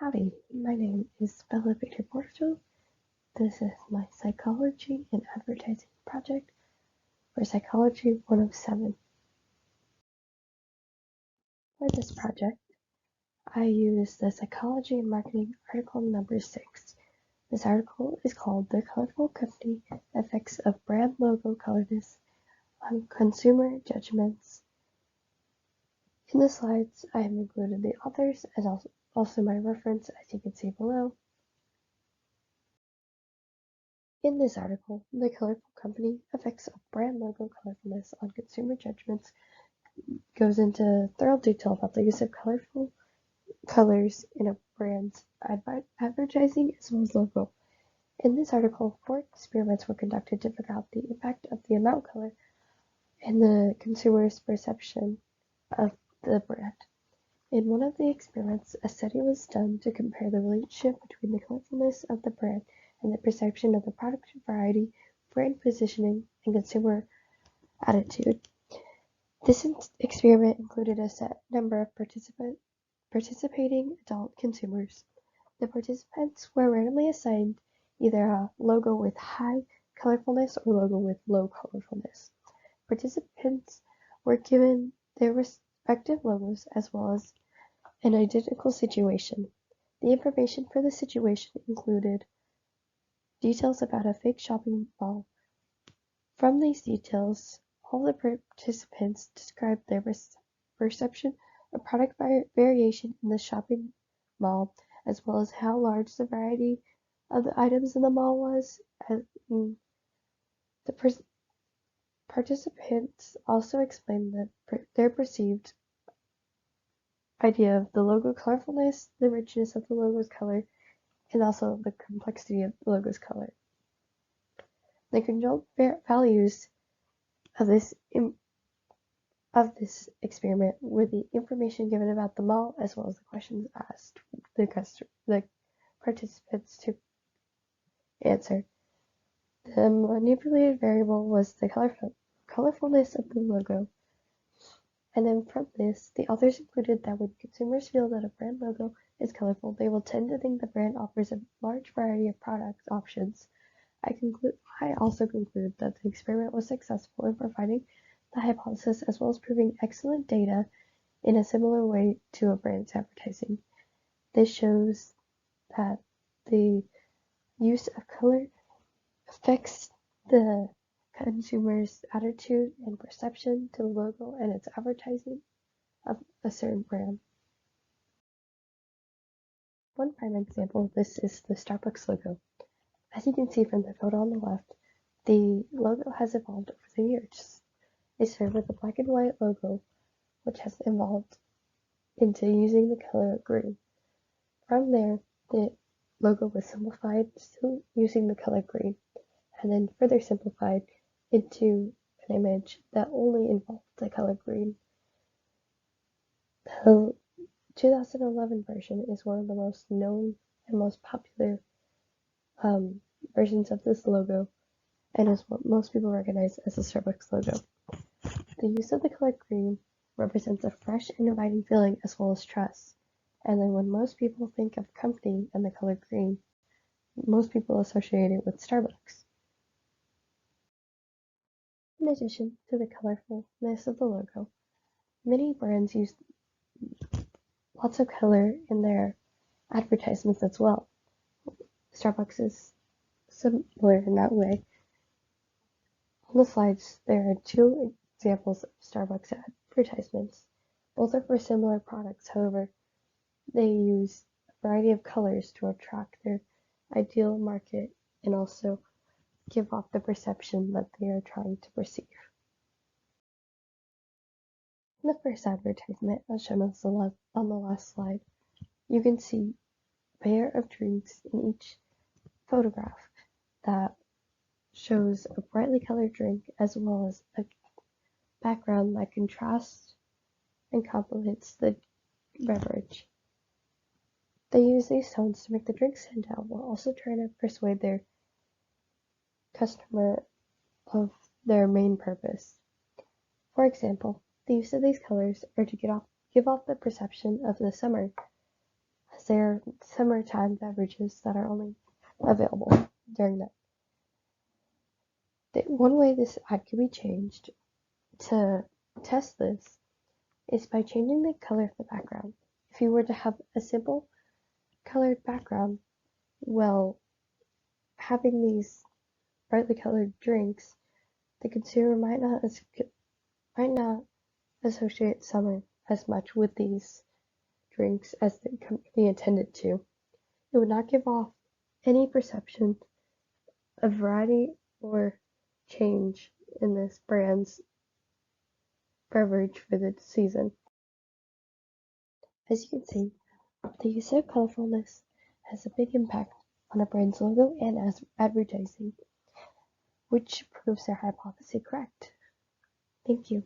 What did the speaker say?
Howdy, my name is Bader-Porterfield. This is my Psychology and Advertising project for Psychology 107. For this project, I used the Psychology and Marketing article number 6. This article is called The Colorful Company Effects of Brand Logo Colorness on Consumer Judgments. In the slides, I have included the authors as also my reference, as you can see below. In this article, The Colorful Company Effects of Brand Logo Colorfulness on Consumer Judgments goes into thorough detail about the use of colorful colors in a brand's advertising as well as logo. In this article, 4 experiments were conducted to figure out the impact of the amount color and the consumer's perception of the brand. In one of the experiments, a study was done to compare the relationship between the colorfulness of the brand and the perception of the product variety, brand positioning, and consumer attitude. This experiment included a set number of participating adult consumers. The participants were randomly assigned either a logo with high colorfulness or logo with low colorfulness. Participants were given their respective logos as well as an identical situation. The information for the situation included details about a fake shopping mall. From these details, all the participants described their perception of product variation in the shopping mall, as well as how large the variety of the items in the mall was. The participants also explained their perceived idea of the logo colorfulness, the richness of the logo's color, and also the complexity of the logo's color. The controlled values of this experiment were the information given about the mall as well as the questions asked the participants to answer. The manipulated variable was the colorfulness of the logo. And then from this, the authors concluded that when consumers feel that a brand logo is colorful, they will tend to think the brand offers a large variety of product options. I also conclude that the experiment was successful in providing the hypothesis as well as proving excellent data in a similar way to a brand's advertising. This shows that the use of color affects the consumer's attitude and perception to the logo and its advertising of a certain brand. One prime example of this is the Starbucks logo. As you can see from the photo on the left, the logo has evolved over the years. It started with a black and white logo, which has evolved into using the color green. From there, the logo was simplified, still using the color green, and then further simplified into an image that only involved the color green. The 2011 version is one of the most known and most popular versions of this logo, and is what most people recognize as the Starbucks logo. The use of the color green represents a fresh and inviting feeling as well as trust. And then when most people think of company and the color green, most people associate it with Starbucks. In addition to the colorfulness of the logo, many brands use lots of color in their advertisements as well. Starbucks is similar in that way. On the slides, there are 2 examples of Starbucks advertisements. Both are for similar products, however, they use a variety of colors to attract their ideal market and also give off the perception that they are trying to perceive. In the first advertisement, as shown on the last slide, you can see a pair of drinks in each photograph that shows a brightly colored drink as well as a background that contrasts and complements the beverage. They use these tones to make the drink stand out while also trying to persuade their customer of their main purpose. For example, the use of these colors are to give off the perception of the summer, as they're summertime beverages that are only available during that. One way this ad could be changed to test this is by changing the color of the background. If you were to have a simple colored background, well, having these brightly colored drinks, the consumer might not associate summer as much with these drinks as the company intended to. It would not give off any perception of variety or change in this brand's beverage for the season. As you can see, the use of colorfulness has a big impact on a brand's logo and as advertising, which proves their hypothesis correct. Thank you.